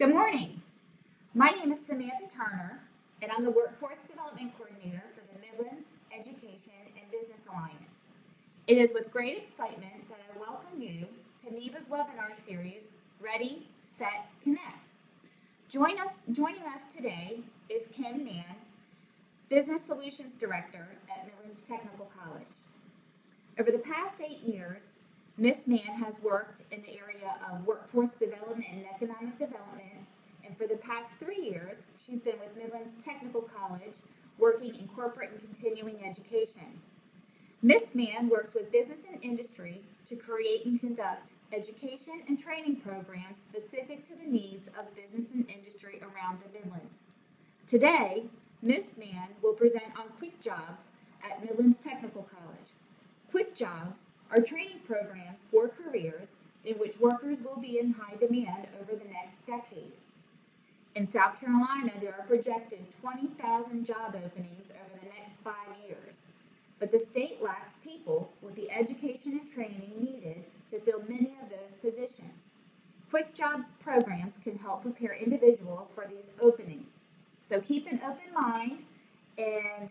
Good morning. My name is Samantha Turner, and I'm the Workforce Development Coordinator for the Midlands Education and Business Alliance. It is with great excitement that I welcome you to NEVA's webinar series, Ready, Set, Connect. Joining us today is Kim Mann, Business Solutions Director at Midlands Technical College. Over the past 8 years, Ms. Mann has worked in the area of workforce development and economic development, and for the past 3 years, she's been with Midlands Technical College, working in corporate and continuing education. Ms. Mann works with business and industry to create and conduct education and training programs specific to the needs of business and industry around the Midlands. Today, Ms. Mann will present on Quick Jobs at Midlands Technical College. Quick Jobs are training programs for careers in which workers will be in high demand over the next decade. In South Carolina, there are projected 20,000 job openings over the next 5 years, but the state lacks people with the education and training needed to fill many of those positions. Quick Jobs programs can help prepare individuals for these openings. So keep an open mind and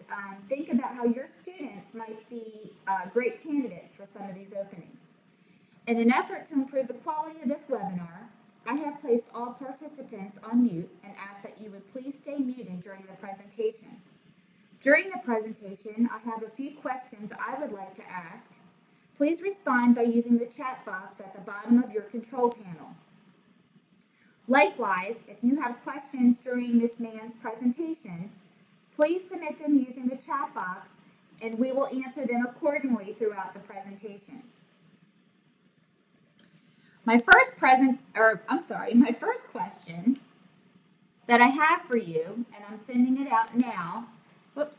think about how your students might be great candidates for some of these openings. In an effort to improve the quality of this webinar, I have placed all participants on mute and ask that you would please stay muted during the presentation. During the presentation, I have a few questions I would like to ask. Please respond by using the chat box at the bottom of your control panel. Likewise, if you have questions during Ms. Mann's presentation, please submit them using the chat box, and we will answer them accordingly throughout the presentation. My first question that I have for you, and I'm sending it out now. Whoops.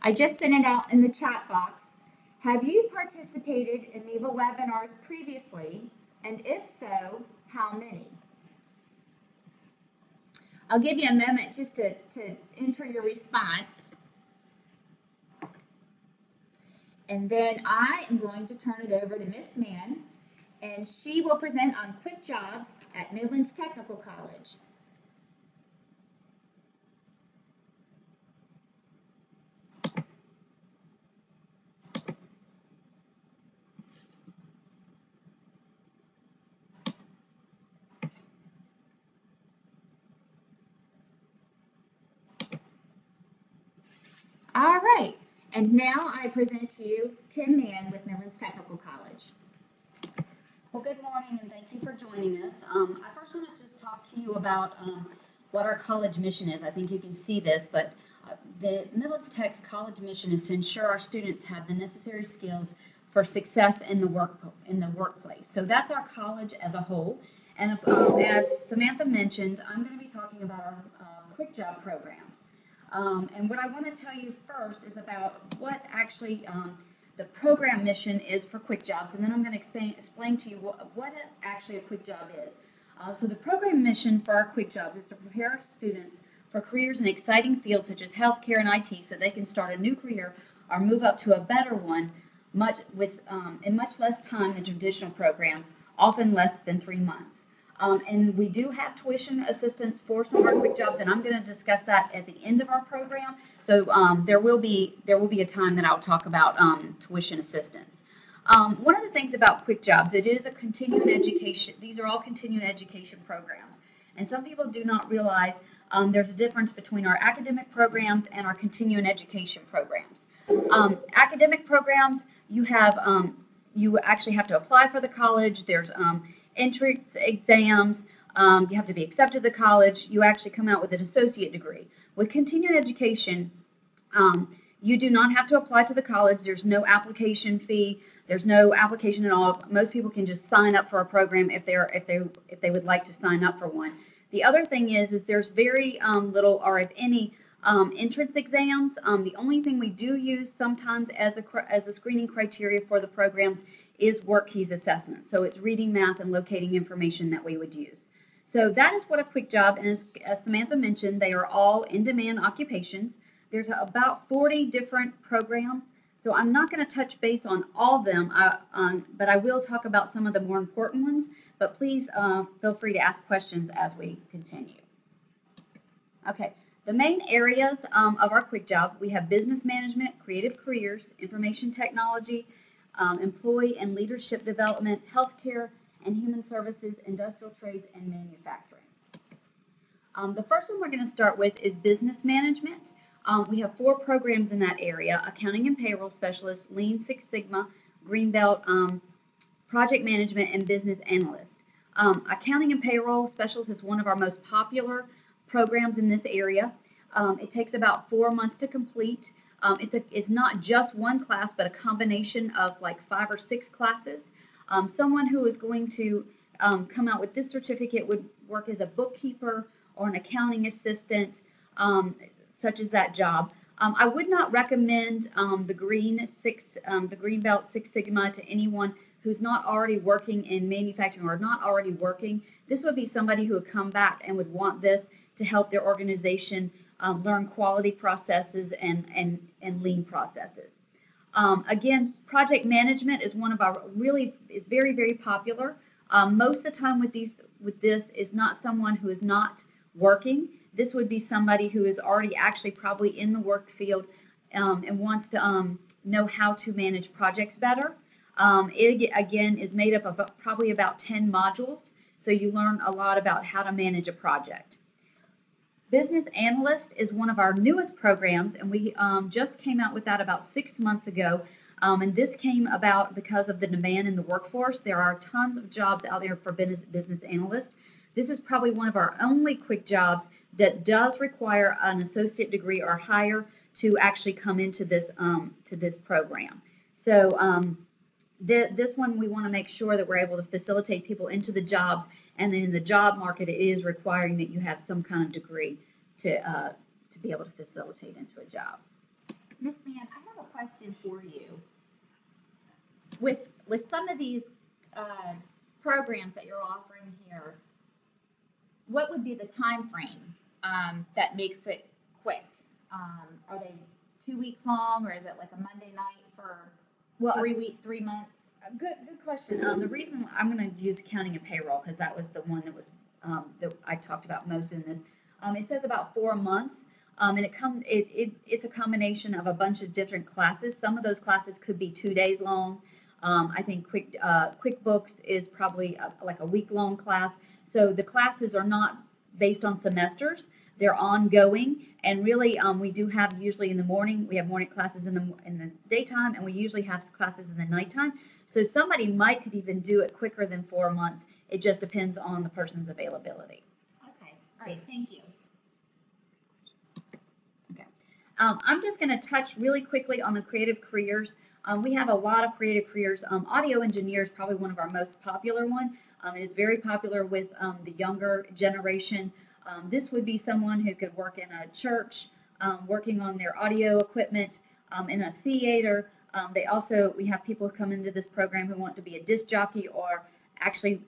I just sent it out in the chat box. Have you participated in NEVA webinars previously, and if so, how many? I'll give you a moment just to enter your response. And then I am going to turn it over to Ms. Mann, and she will present on Quick Jobs at Midlands Technical College. All right, and now I present to you Kim Mann with Midlands Technical College. Well, good morning, and thank you for joining us. I first want to just talk to you about what our college mission is. I think you can see this, but the Midlands Tech's college mission is to ensure our students have the necessary skills for success in the workplace. So that's our college as a whole. And as Samantha mentioned, I'm going to be talking about our Quick Job programs. And what I want to tell you first is about what actually the program mission is for Quick Jobs, and then I'm going to explain to you what actually a Quick Job is. So the program mission for our Quick Jobs is to prepare our students for careers in exciting fields such as healthcare and IT, so they can start a new career or move up to a better one in much less time than traditional programs, often less than 3 months. And we do have tuition assistance for some of our Quick Jobs, and I'm going to discuss that at the end of our program. So there will be a time that I'll talk about tuition assistance. One of the things about Quick Jobs, it is a continuing education. These are all continuing education programs, and some people do not realize there's a difference between our academic programs and our continuing education programs. Academic programs, you actually have to apply for the college. There's entrance exams, you have to be accepted to the college, you actually come out with an associate degree. With continuing education, you do not have to apply to the college. There's no application fee. There's no application at all. Most people can just sign up for a program if they would like to sign up for one. The other thing is there's very little, or if any, entrance exams. The only thing we do use sometimes as a screening criteria for the programs is work keys assessment. So it's reading, math, and locating information that we would use. So that is what a Quick Job is. As Samantha mentioned, they are all in-demand occupations. There's about 40 different programs. So I'm not going to touch base on all of them, but I will talk about some of the more important ones. But please feel free to ask questions as we continue. Okay, the main areas of our quick job, we have business management, creative careers, information technology, employee and leadership development, healthcare and human services, industrial trades, and manufacturing. The first one we're going to start with is business management. We have 4 programs in that area: accounting and payroll specialist, Lean Six Sigma, Greenbelt, project management, and business analyst. Accounting and payroll specialist is one of our most popular programs in this area. It takes about 4 months to complete. It's not just one class, but a combination of like 5 or 6 classes. Someone who is going to come out with this certificate would work as a bookkeeper or an accounting assistant, such as that job. I would not recommend the Greenbelt Six Sigma to anyone who's not already working in manufacturing or not already working. This would be somebody who would come back and would want this to help their organization learn quality processes and lean processes. Again, project management is one of our it's very, very popular. Most of the time with this is not someone who is not working. This would be somebody who is already actually probably in the work field and wants to know how to manage projects better. It again is made up of probably about 10 modules, so you learn a lot about how to manage a project. Business Analyst is one of our newest programs, and we just came out with that about 6 months ago. And this came about because of the demand in the workforce. There are tons of jobs out there for business analyst. This is probably one of our only quick jobs that does require an associate degree or higher to actually come into this program. So this one we want to make sure that we're able to facilitate people into the jobs, and then in the job market it is requiring that you have some kind of degree to be able to facilitate into a job. Miss Mann, I have a question for you. With some of these programs that you're offering here, what would be the time frame that makes it quick? Are they 2 weeks long, or is it like a Monday night for 3 months? Good question. The reason I'm going to use accounting and payroll, because that was the one that was that I talked about most in this. It says about 4 months, and it's a combination of a bunch of different classes. Some of those classes could be 2 days long. I think QuickBooks is probably like a week-long class. So the classes are not based on semesters; they're ongoing. And really, we do have usually in the morning. We have morning classes in the daytime, and we usually have classes in the nighttime. So somebody could even do it quicker than 4 months. It just depends on the person's availability. Okay. All right. Thank you. Okay. I'm just going to touch really quickly on the creative careers. We have a lot of creative careers. Audio engineer is probably one of our most popular one. It is very popular with the younger generation. This would be someone who could work in a church, working on their audio equipment, in a theater. We have people who come into this program who want to be a disc jockey or actually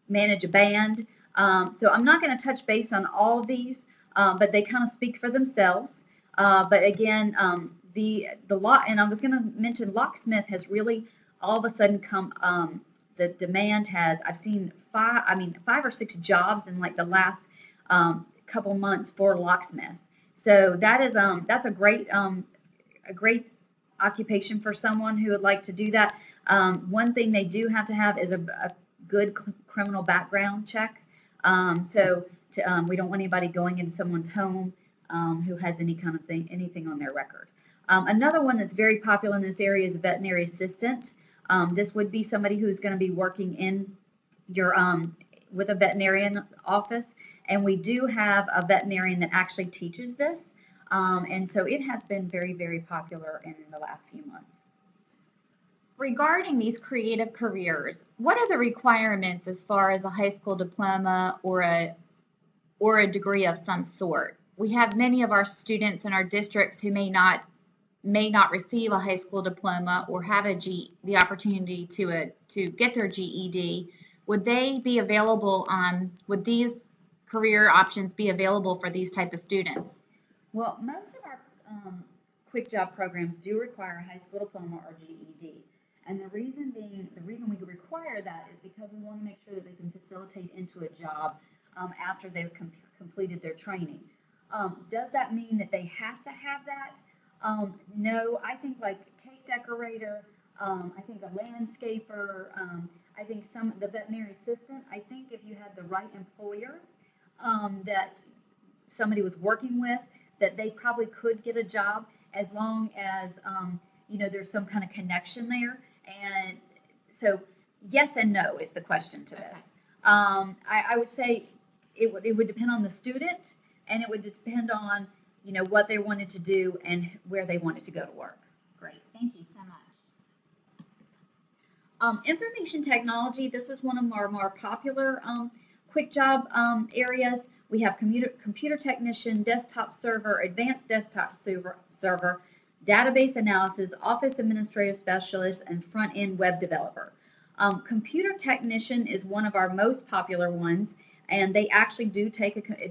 manage a band. So I'm not going to touch base on all of these, but they kind of speak for themselves. But again, and I was going to mention locksmith has really all of a sudden come. The demand I've seen 5 or 6 jobs in like the last couple months for locksmiths. So that's a great occupation for someone who would like to do that. One thing they do have to have is a good criminal background check. We don't want anybody going into someone's home who has anything on their record. Another one that's very popular in this area is a veterinary assistant. This would be somebody who's going to be working in with a veterinarian office, and we do have a veterinarian that actually teaches this, and so it has been very, very popular in the last few months. Regarding these creative careers, what are the requirements as far as a high school diploma or a degree of some sort? We have many of our students in our districts who may not receive a high school diploma or have the opportunity to get their GED. Would they be available? Would these career options be available for these type of students? Well, most of our quick job programs do require a high school diploma or GED. And the reason we require that is because we want to make sure that they can facilitate into a job after they've completed their training. Does that mean that they have to have that? No, I think like cake decorator, I think a landscaper, I think the veterinary assistant, I think if you had the right employer that somebody was working with, that they probably could get a job as long as, there's some kind of connection there. And so yes and no is the question to this. I would say it would depend on the student, and it would depend on, what they wanted to do and where they wanted to go to work. Great, thank you so much. Information technology, this is one of our more popular quick job areas. We have computer technician, desktop server, advanced desktop server, database analysis, office administrative specialist, and front-end web developer. Computer technician is one of our most popular ones, and they actually do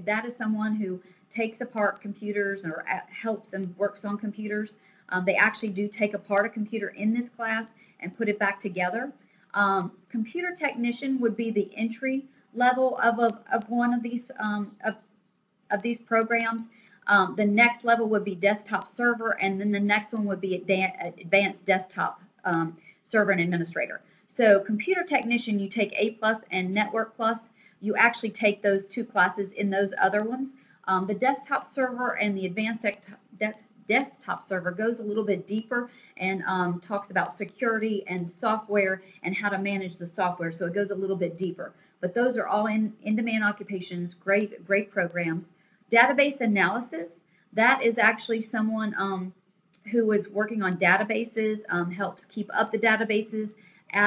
that is someone who takes apart computers or helps and works on computers. They actually do take apart a computer in this class and put it back together. Computer technician would be the entry level of one of these programs. The next level would be desktop server, and then the next one would be advanced desktop server and administrator. So computer technician, you take A+ and Network+. You actually take those two classes in those other ones. The desktop server and the advanced desktop server goes a little bit deeper and talks about security and software and how to manage the software. So it goes a little bit deeper. But those are all in-demand occupations, great programs. Database analysis, that is actually someone who is working on databases, helps keep up the databases in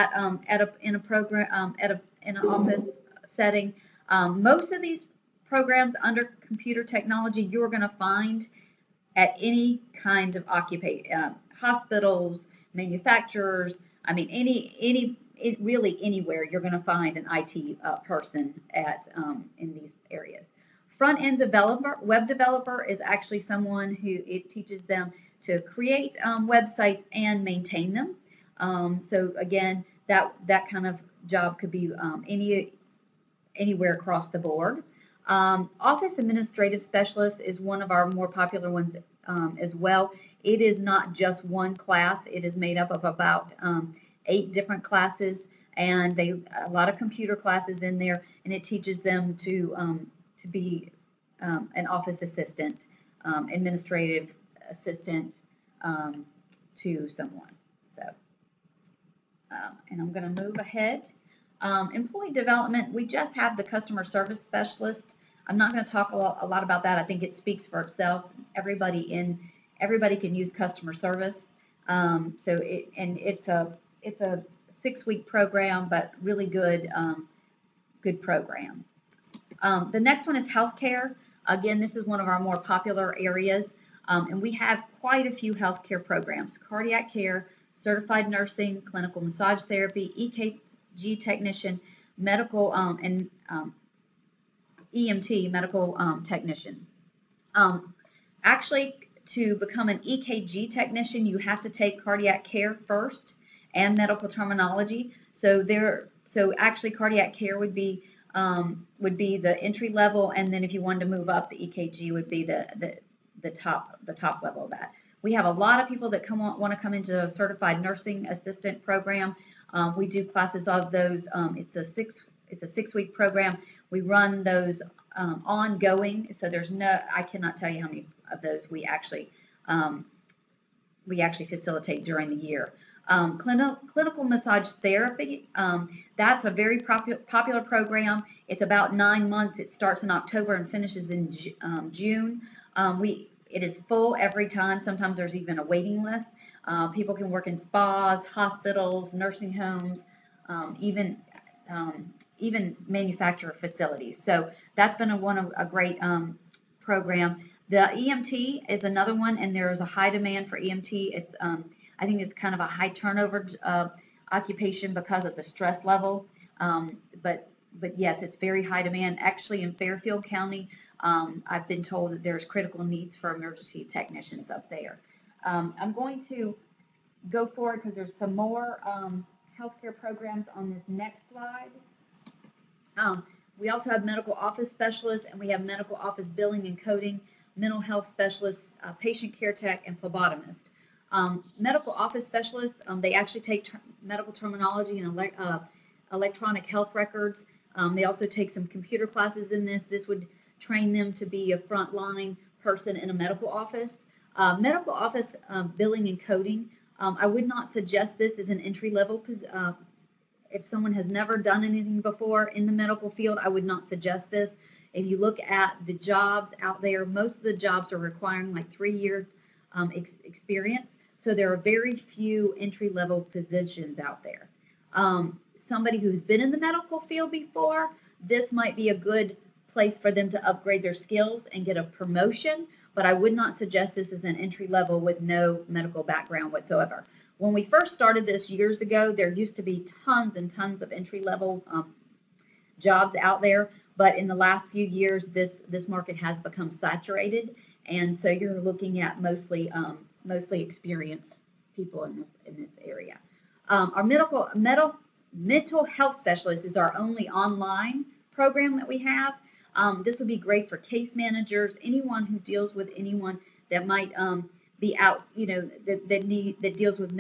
an office setting. Most of these programs under computer technology you're going to find at any kind of occupation, hospitals, manufacturers. I mean, really anywhere you're going to find an IT person in these areas. Front-end developer, web developer, is actually someone who it teaches them to create websites and maintain them. So again, that kind of job could be anywhere across the board. Office administrative specialist is one of our more popular ones as well. It is not just one class. It is made up of about 8 different classes, and a lot of computer classes in there, and it teaches them to be an office assistant, administrative assistant to someone. So, and I'm going to move ahead. Employee development, we just have the customer service specialist. I'm not going to talk a lot about that. I think it speaks for itself. Everybody can use customer service. It's a 6-week program, but really good program. The next one is healthcare. Again, this is one of our more popular areas, and we have quite a few healthcare programs: cardiac care, certified nursing, clinical massage therapy, EKG technician, medical and EMT, medical technician. Actually, to become an EKG technician, you have to take cardiac care first and medical terminology. So actually, cardiac care would be the entry level, and then if you wanted to move up, the EKG would be the top level of that. We have a lot of people that want to come into a certified nursing assistant program. We do classes of those. It's a 6-week program. We run those ongoing. So I cannot tell you how many of those we actually facilitate during the year. Clinical massage therapy, that's a very popular program. It's about 9 months. It starts in October and finishes in June. It is full every time. Sometimes there's even a waiting list. People can work in spas, hospitals, nursing homes, even manufacturer facilities. So that's been a great program. The EMT is another one, and there's a high demand for EMT. It's I think it's kind of a high turnover occupation because of the stress level. But yes, it's very high demand. Actually, in Fairfield County, I've been told that there's critical needs for emergency technicians up there. I'm going to go forward because there's some more healthcare programs on this next slide. We also have medical office specialists, and we have medical office billing and coding, mental health specialists, patient care tech, and phlebotomist. Medical office specialists, they actually take medical terminology and electronic health records. They also take some computer classes in this. This would train them to be a frontline person in a medical office. Medical office billing and coding, I would not suggest this as an entry-level position. If someone has never done anything before in the medical field, I would not suggest this. If you look at the jobs out there, most of the jobs are requiring like 3-year experience. So there are very few entry-level positions out there. Somebody who's been in the medical field before, this might be a good place for them to upgrade their skills and get a promotion, but I would not suggest this as an entry-level with no medical background whatsoever. When we first started this years ago, there used to be tons and tons of entry-level jobs out there, but in the last few years, this market has become saturated, and so you're looking at mostly experienced people in this area. Our mental health specialist is our only online program that we have. This would be great for case managers, anyone who deals with anyone that might be out, that deals with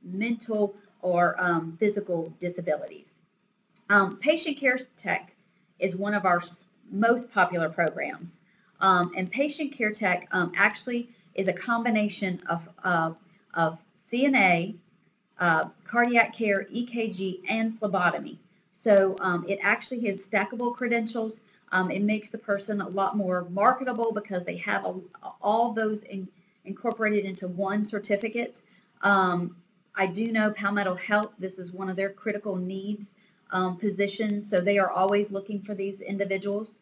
mental or physical disabilities. Patient care tech is one of our most popular programs, and patient care tech actually is a combination of CNA, cardiac care, EKG, and phlebotomy. So it actually has stackable credentials. It makes the person a lot more marketable because they have all those incorporated into one certificate. I do know Palmetto Health, this is one of their critical needs positions, so they are always looking for these individuals.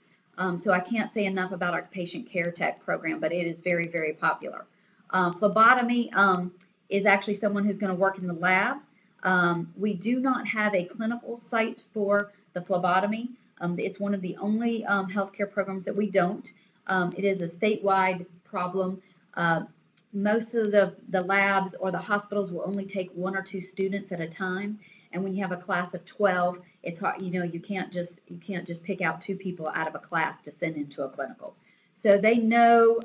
So I can't say enough about our patient care tech program, but it is very, very popular. Phlebotomy is actually someone who's going to work in the lab. We do not have a clinical site for the phlebotomy. It's one of the only healthcare programs that we don't. It is a statewide problem. Most of the labs or the hospitals will only take 1 or 2 students at a time. And when you have a class of 12, it's hard, you can't just pick out 2 people out of a class to send into a clinical. So they know,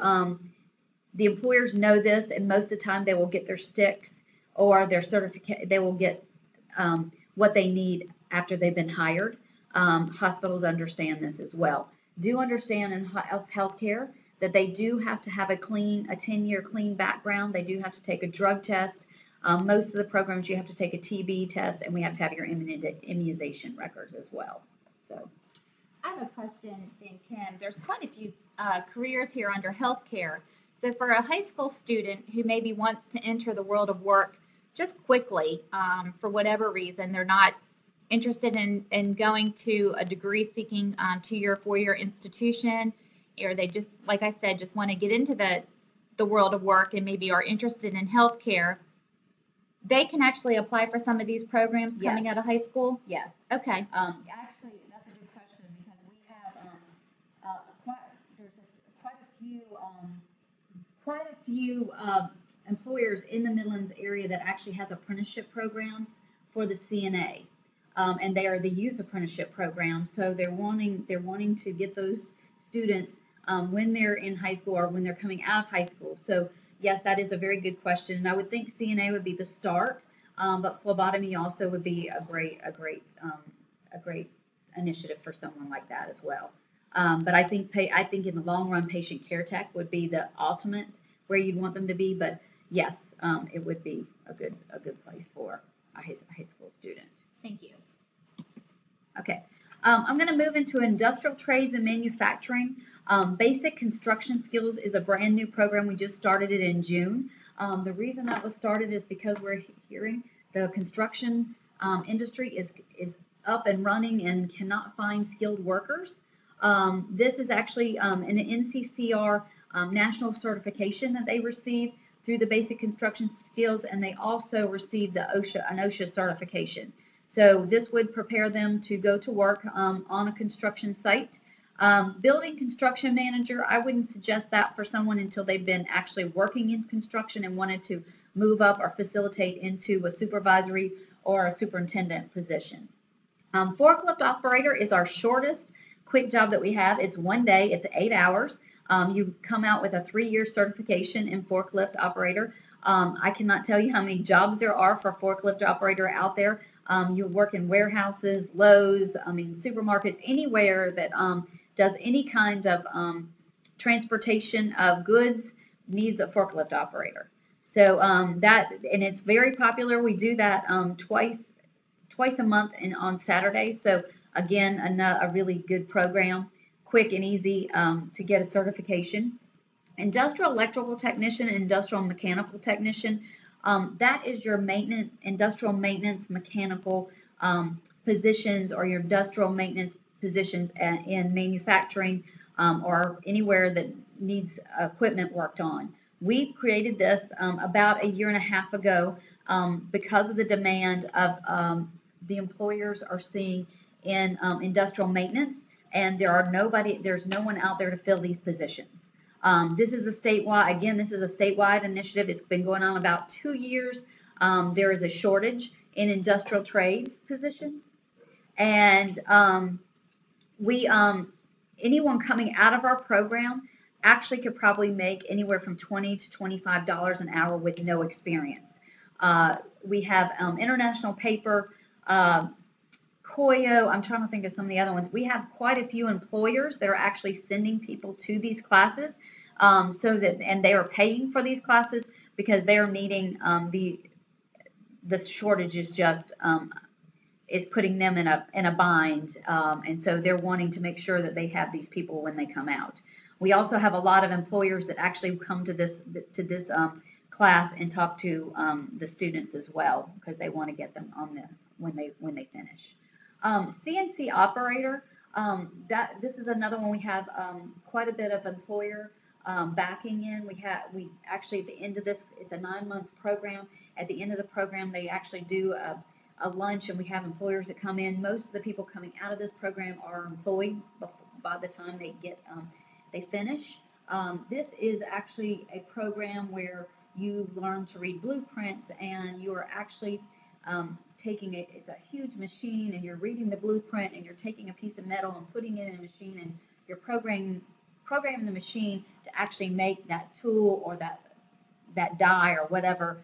the employers know this, and most of the time they will get their sticks or their certificate. They will get what they need after they've been hired. Hospitals understand this as well. Do understand in healthcare that they do have to have a 10-year clean background. They do have to take a drug test. Most of the programs you have to take a TB test, and we have to have your immunization records as well. So, I have a question, then, Kim. There's quite a few careers here under healthcare. So for a high school student who maybe wants to enter the world of work just quickly, for whatever reason, they're not interested in going to a degree-seeking 2-year, 4-year institution, or they just, like I said, just want to get into the world of work and maybe are interested in healthcare, they can actually apply for some of these programs coming out of high school? yes. Okay. Actually, that's a good question because we have quite a few employers in the Midlands area that actually has apprenticeship programs for the CNA, and they are the youth apprenticeship program. So they're wanting to get those students when they're in high school or when they're coming out of high school. So yes, that is a very good question, and I would think CNA would be the start, but phlebotomy also would be a great initiative for someone like that as well. But I think in the long run, patient care tech would be the ultimate where you'd want them to be. But yes, it would be a good place for a high school student. Thank you. Okay, I'm going to move into industrial trades and manufacturing. Basic construction skills is a brand new program. We just started it in June. The reason that was started is because we're hearing the construction industry is up and running and cannot find skilled workers. This is actually an NCCR national certification that they receive through the basic construction skills, and they also receive an OSHA certification. So this would prepare them to go to work on a construction site. Building construction manager, I wouldn't suggest that for someone until they've been actually working in construction and wanted to move up or facilitate into a supervisory or a superintendent position. Forklift operator is our shortest quick job that we have. It's 1 day, it's 8 hours. You come out with a 3-year certification in forklift operator. I cannot tell you how many jobs there are for forklift operator out there. You work in warehouses, Lowe's, supermarkets, anywhere that does any kind of transportation of goods needs a forklift operator. So and it's very popular. We do that twice a month and on Saturday. So again, a really good program, quick and easy to get a certification. Industrial electrical technician, industrial mechanical technician, that is your maintenance, industrial maintenance mechanical positions, or your industrial maintenance positions in manufacturing or anywhere that needs equipment worked on. We created this about 1.5 years ago because of the demand of the employers are seeing in industrial maintenance, and there's no one out there to fill these positions. This is a statewide initiative. It's been going on about 2 years. There is a shortage in industrial trades positions, and anyone coming out of our program actually could probably make anywhere from $20 to $25 an hour with no experience. We have International Paper, Koyo. I'm trying to think of some of the other ones. We have quite a few employers that are actually sending people to these classes, and they are paying for these classes because they are needing the shortage is just is putting them in a bind, and so they're wanting to make sure that they have these people when they come out. We also have a lot of employers that actually come to this class and talk to the students as well, because they want to get them on when they finish. CNC operator, this is another one we have quite a bit of employer backing in. We actually at the end of this, it's a 9-month program. At the end of the program, they actually do a lunch, and we have employers that come in. Most of the people coming out of this program are employed by the time they finish. This is actually a program where you learn to read blueprints, and you are actually it's a huge machine, and you're reading the blueprint, and you're taking a piece of metal and putting it in a machine, and you're programming the machine to actually make that tool or that die or whatever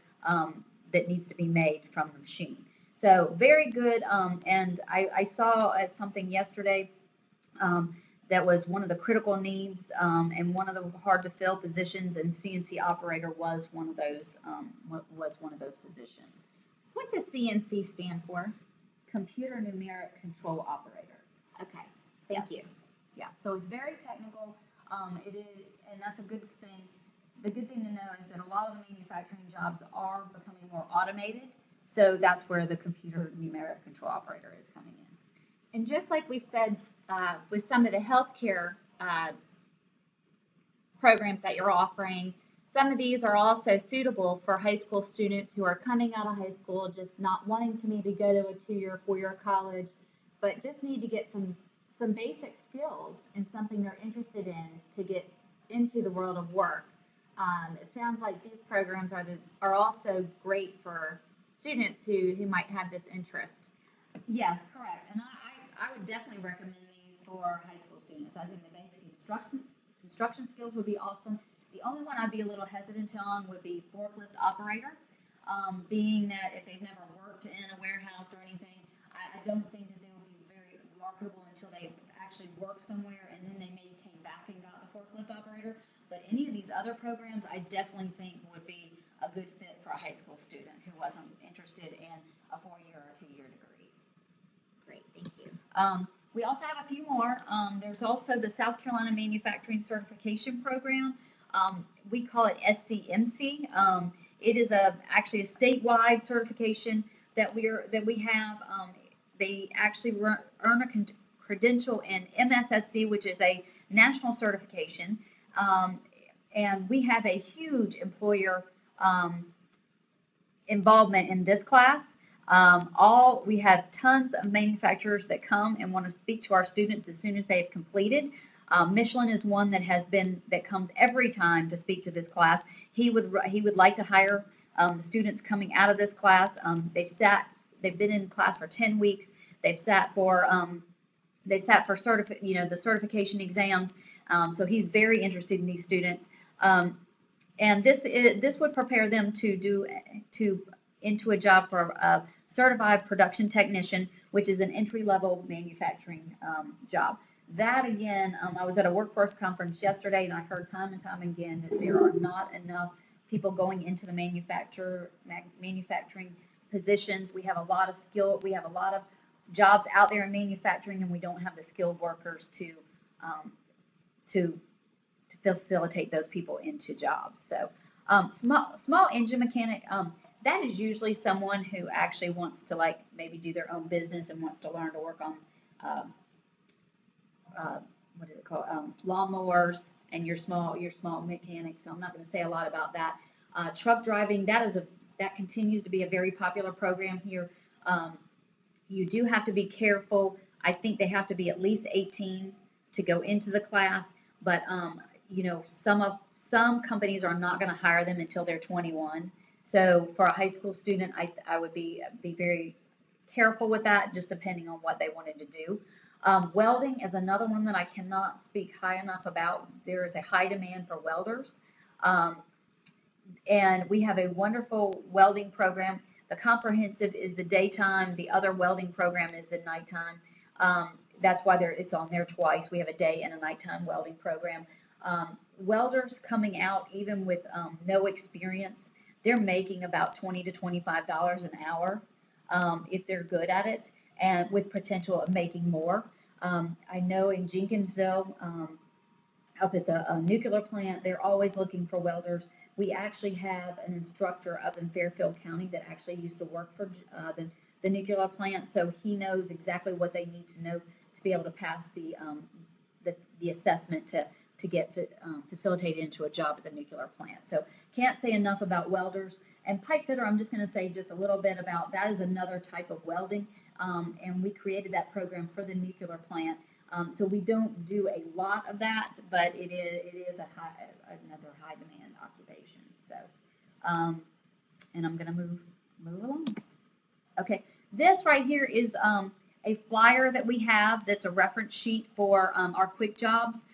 that needs to be made from the machine. So very good. And I saw something yesterday that was one of the critical needs and one of the hard to fill positions, and CNC operator was one of those positions. What does CNC stand for? Computer numeric control operator. Okay, thank you. Yeah, so it's very technical. It is, and that's a good thing. The good thing to know is that a lot of the manufacturing jobs are becoming more automated. So that's where the computer numeric control operator is coming in. And just like we said with some of the healthcare programs that you're offering, some of these are also suitable for high school students who are coming out of high school, just not wanting to maybe go to a 2-year, 4-year college, but just need to get some basic skills in something they're interested in to get into the world of work. It sounds like these programs are also great for students who might have this interest. Yes, correct. And I would definitely recommend these for high school students. I think the basic construction skills would be awesome. The only one I'd be a little hesitant on would be forklift operator, being that if they've never worked in a warehouse or anything, I don't think that they will be very marketable until they actually work somewhere, and then they maybe came back and got the forklift operator. But any of these other programs, I definitely think would be a good fit for a high school student who wasn't interested in a 4-year or 2-year degree. Great, thank you. We also have a few more. There's also the South Carolina Manufacturing Certification Program. We call it SCMC. It is actually a statewide certification that we have. They actually earn a credential in MSSC, which is a national certification, and we have a huge employer involvement in this class. We have tons of manufacturers that come and want to speak to our students as soon as they have completed. Michelin is one that comes every time to speak to this class. He would like to hire the students coming out of this class. They've been in class for 10 weeks. They've sat for the certification exams. So he's very interested in these students. And this would prepare them into a job for a certified production technician, which is an entry-level manufacturing job. That again, I was at a workforce conference yesterday, and I heard time and time again that there are not enough people going into the manufacturing positions. We have a lot of jobs out there in manufacturing, and we don't have the skilled workers to facilitate those people into jobs. So small engine mechanic, that is usually someone who actually wants to maybe do their own business and wants to learn to work on what is it called, lawnmowers, and your small mechanics. So I'm not going to say a lot about that. Truck driving, that continues to be a very popular program here. You do have to be careful. I think they have to be at least 18 to go into the class, but some companies are not going to hire them until they're 21. So for a high school student, I would be very careful with that, just depending on what they wanted to do. Welding is another one that I cannot speak high enough about. There is a high demand for welders, and we have a wonderful welding program. The comprehensive is the daytime. The other welding program is the nighttime. That's why it's on there twice. We have a day and a nighttime welding program. Welders coming out, even with no experience, they're making about $20 to $25 an hour if they're good at it, and with potential of making more. I know in Jenkinsville, up at the nuclear plant, they're always looking for welders. We actually have an instructor up in Fairfield County that actually used to work for the nuclear plant, so he knows exactly what they need to know to be able to pass the assessment to get facilitated into a job at the nuclear plant. So can't say enough about welders. And pipe fitter, I'm just going to say just a little bit about that. Is another type of welding, and we created that program for the nuclear plant. So we don't do a lot of that, but it is another high demand occupation. So, and I'm going to move along. Okay, this right here is a flyer that we have that's a reference sheet for our quick jobs.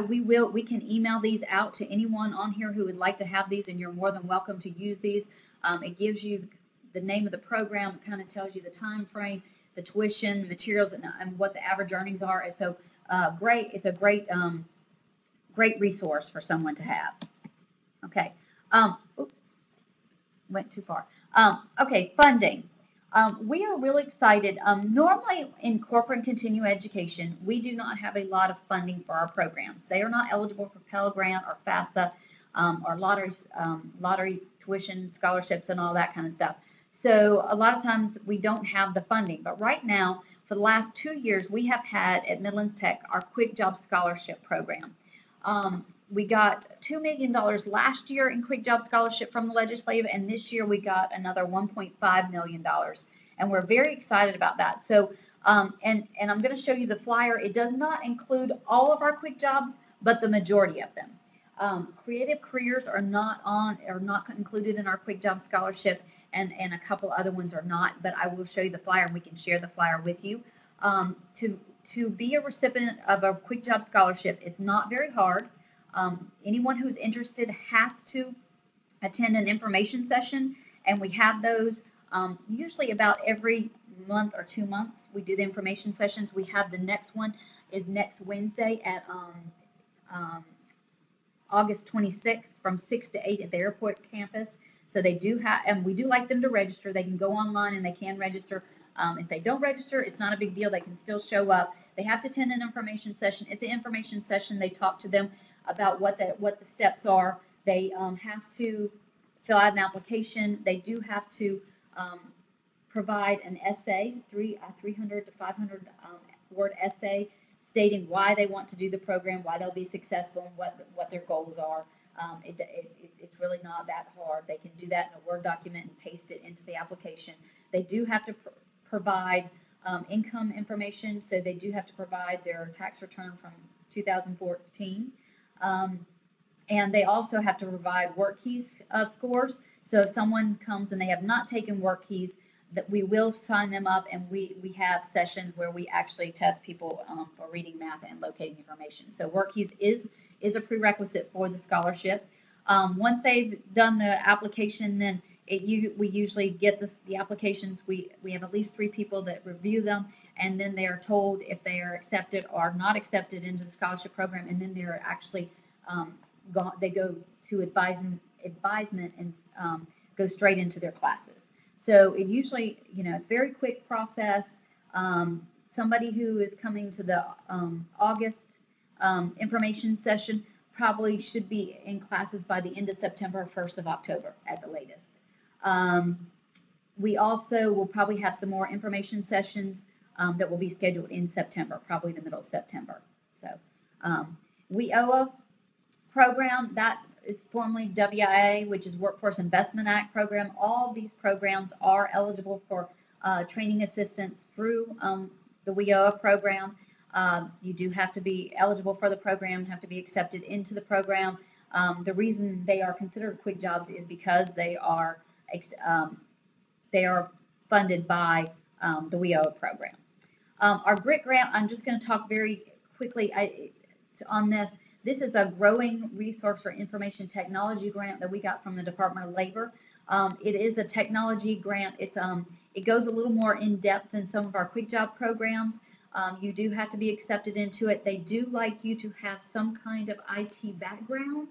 We can email these out to anyone on here who would like to have these, and you're more than welcome to use these. It gives you the name of the program. It kind of tells you the time frame, the tuition, the materials, and what the average earnings are. And so great. It's a great resource for someone to have. Okay. Oops, went too far. Okay, funding. We are really excited. Normally in corporate and continuing education, we do not have a lot of funding for our programs. They are not eligible for Pell Grant or FAFSA or lottery tuition scholarships and all that kind of stuff. So a lot of times we don't have the funding. But right now, for the last 2 years, we have had at Midlands Tech our Quick Job Scholarship Program. We got $2 million last year in Quick Job Scholarship from the legislative, and this year we got another $1.5 million. And we're very excited about that. So, and I'm going to show you the flyer. It does not include all of our quick jobs, but the majority of them. Creative careers are not included in our Quick Job Scholarship, and a couple other ones are not, but I will show you the flyer, and we can share the flyer with you. To be a recipient of a Quick Job Scholarship is not very hard. Anyone who's interested has to attend an information session, and we have those usually about every month or 2 months. We do the information sessions. We have the next one is next Wednesday at August 26th from 6 to 8 at the airport campus. So they do have, and we do like them to register. They can go online and they can register. If they don't register, it's not a big deal. They can still show up. They have to attend an information session. At the information session, they talk to them about what the steps are. They have to fill out an application. They do have to provide an essay, 300 to 500 word essay stating why they want to do the program, why they'll be successful, and what their goals are. It's really not that hard. They can do that in a Word document and paste it into the application. They do have to provide income information, so they do have to provide their tax return from 2014. And they also have to provide work keys scores. So if someone comes and they have not taken work keys, that we will sign them up, and we have sessions where we actually test people for reading, math, and locating information. So work keys is a prerequisite for the scholarship. Once they've done the application, then we usually get the applications. We have at least 3 people that review them, and then they are told if they are accepted or not accepted into the scholarship program, and then they're actually they go to advisement and go straight into their classes. So it usually, it's a very quick process. Somebody who is coming to the August information session probably should be in classes by the end of September, 1st of October at the latest. We also will probably have some more information sessions that will be scheduled in September, probably the middle of September. So WIOA program, that is formerly WIA, which is Workforce Investment Act program. All of these programs are eligible for training assistance through the WIOA program. You do have to be eligible for the program, have to be accepted into the program. The reason they are considered quick jobs is because they are funded by the WIOA program. Our GRIT grant, I'm just going to talk very quickly on this. This is a growing resource for information technology grant that we got from the Department of Labor. It is a technology grant. It goes a little more in depth than some of our quick job programs. You do have to be accepted into it. They do like you to have some kind of IT background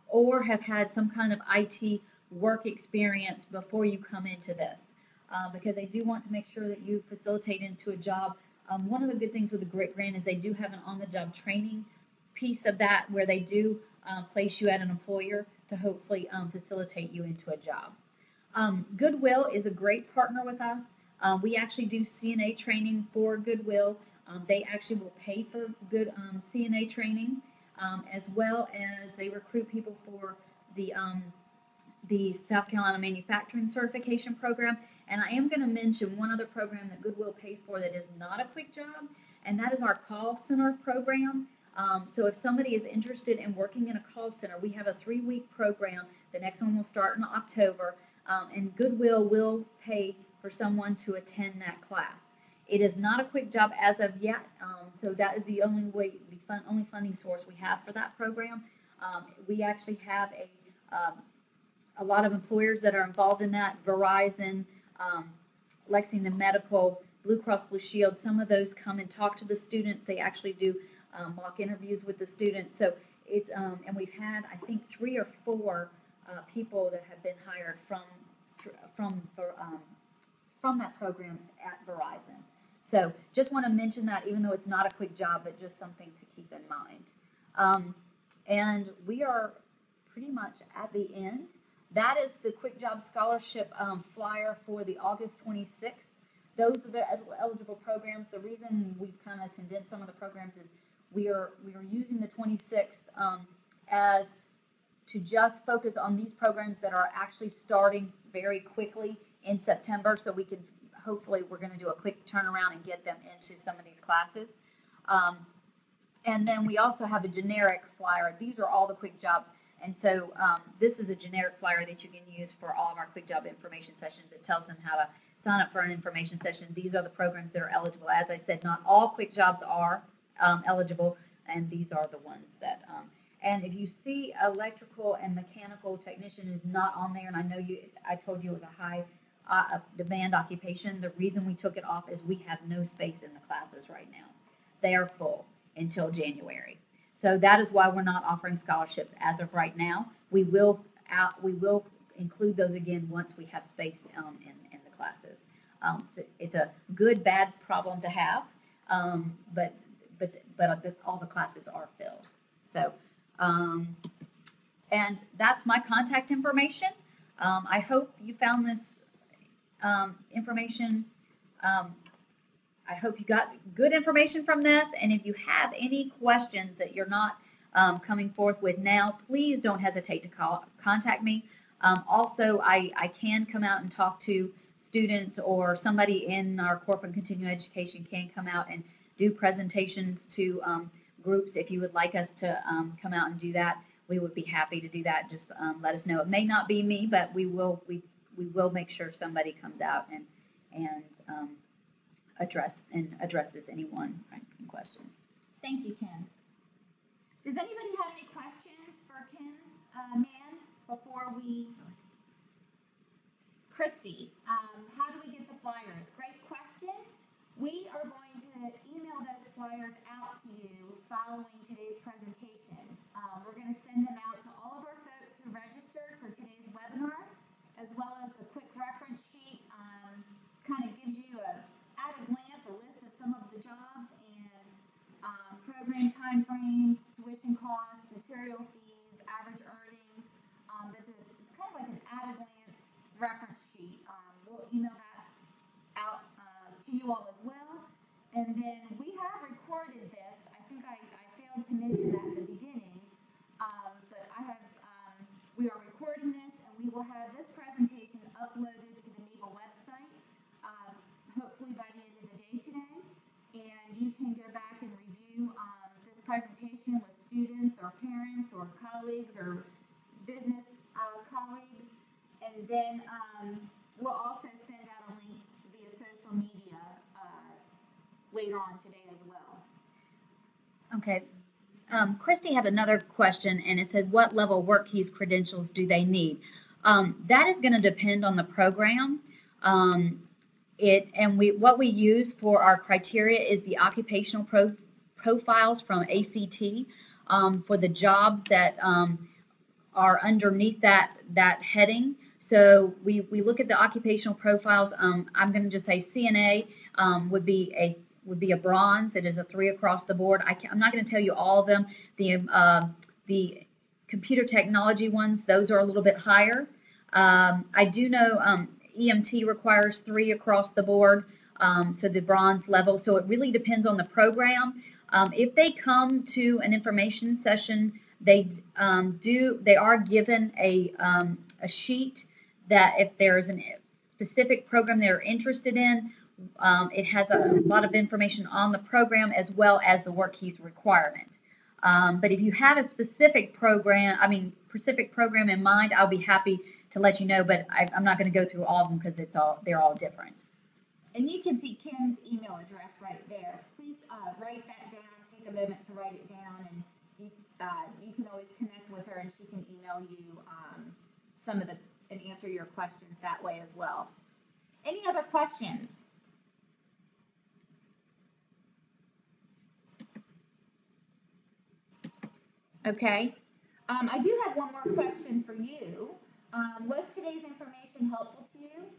or have had some kind of IT work experience before you come into this, because they do want to make sure that you facilitate into a job. One of the good things with the GRIT grant is they do have an on-the-job training piece of that where they do place you at an employer to hopefully facilitate you into a job. Goodwill is a great partner with us. We actually do CNA training for Goodwill. They actually will pay for good CNA training, as well as they recruit people for the South Carolina Manufacturing Certification Program. And I am going to mention one other program that Goodwill pays for that is not a quick job, and that is our call center program. So if somebody is interested in working in a call center, we have a 3-week program. The next one will start in October, and Goodwill will pay for someone to attend that class. It is not a quick job as of yet, so that is the only only funding source we have for that program. We actually have a lot of employers that are involved in that. Verizon, Lexington Medical, Blue Cross Blue Shield, some of those come and talk to the students. They actually do mock interviews with the students. So it's and we've had, I think, 3 or 4 people that have been hired from that program at Verizon. So just want to mention that, even though it's not a quick job, but just something to keep in mind. And we are pretty much at the end. That is the Quick Job Scholarship flyer for the August 26th. Those are the eligible programs. The reason we've kind of condensed some of the programs is we are using the 26th as to just focus on these programs that are actually starting very quickly in September, so we can hopefully, we're going to do a quick turnaround and get them into some of these classes. And then we also have a generic flyer. These are all the quick jobs. And so this is a generic flyer that you can use for all of our quick job information sessions. It tells them how to sign up for an information session. These are the programs that are eligible. As I said, not all quick jobs are eligible, and these are the ones that, and if you see electrical and mechanical technician is not on there, and I know I told you it was a high demand occupation. The reason we took it off is we have no space in the classes right now. They are full until January. So that is why we're not offering scholarships as of right now. We will include those again once we have space in the classes. It's a good, bad problem to have, but all the classes are filled. So, and that's my contact information. I hope you found this information. I hope you got good information from this, and if you have any questions that you're not coming forth with now, please don't hesitate to contact me. Also, I can come out and talk to students, or somebody in our corporate continuing education can come out and do presentations to groups. If you would like us to come out and do that, we would be happy to do that. Just let us know. It may not be me, but we will make sure somebody comes out and addresses anyone questions. Thank you, Kim. Does anybody have any questions for Kim, Mann, before we? Christy, how do we get the flyers? Great question. We are going to email those flyers out to you following today's presentation. We're going to send them out to all of our folks who registered for today's webinar, as well as the quick reference sheet. Kind of gives you at a glance a list of some of the jobs and program timeframes, tuition costs, material fees, average earnings. It's kind of like an at a glance reference sheet. We'll email that out to you all as well. And then we have recorded this. I think I failed to mention that at the beginning, but we are recording this, and we will have this presentation uploaded to the NEVA website, hopefully by the end of the day today. And you can go back and review this presentation with students or parents or colleagues or business colleagues. And then we'll also send out a link via social media later on today as well. Okay. Christy had another question, and it said, what level WorkKeys credentials do they need? That is going to depend on the program. What we use for our criteria is the occupational profiles from ACT for the jobs that are underneath that heading. So we look at the occupational profiles. I'm going to just say CNA would be a bronze. It is a 3 across the board. I'm not going to tell you all of them. The computer technology ones, those are a little bit higher. I do know EMT requires 3 across the board, so the bronze level. So it really depends on the program. If they come to an information session, they are given a sheet that if there's a specific program they're interested in, it has a lot of information on the program as well as the WorkKeys requirement. But if you have a specific program in mind, I'll be happy to let you know, but I'm not going to go through all of them because they're all different. And you can see Kim's email address right there. Please write that down. Take a moment to write it down, and you can always connect with her, and she can email you and answer your questions that way as well. Any other questions? Okay. I do have one more question for you. Was today's information helpful to you?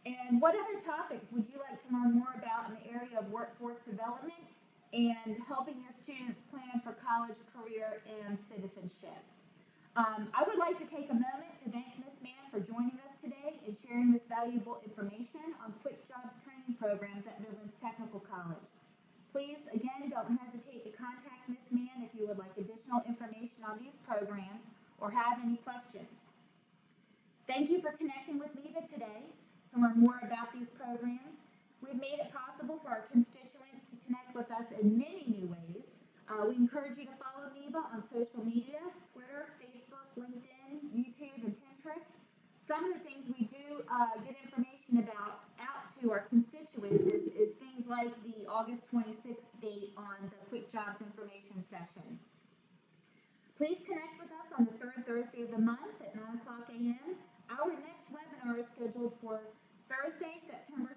And what other topics would you like to learn more about in the area of workforce development and helping your students plan for college, career, and citizenship? I would like to take a moment to thank Ms. Mann for joining us today and sharing this valuable information on quick jobs training programs at Midlands Technical College. Please, again, don't hesitate to contact Ms. Mann if you would like additional information on these programs or have any questions. Thank you for connecting with NEVA today to learn more about these programs. We've made it possible for our constituents to connect with us in many new ways. We encourage you to follow NEVA on social media, Twitter, Facebook, LinkedIn, YouTube, and Pinterest. Some of the things we do get information about out to our constituents is things like the August 26th date on the Quick Jobs Information Session. Please connect with us on the third Thursday of the month at 9 o'clock a.m. Our next webinar is scheduled for Thursday, September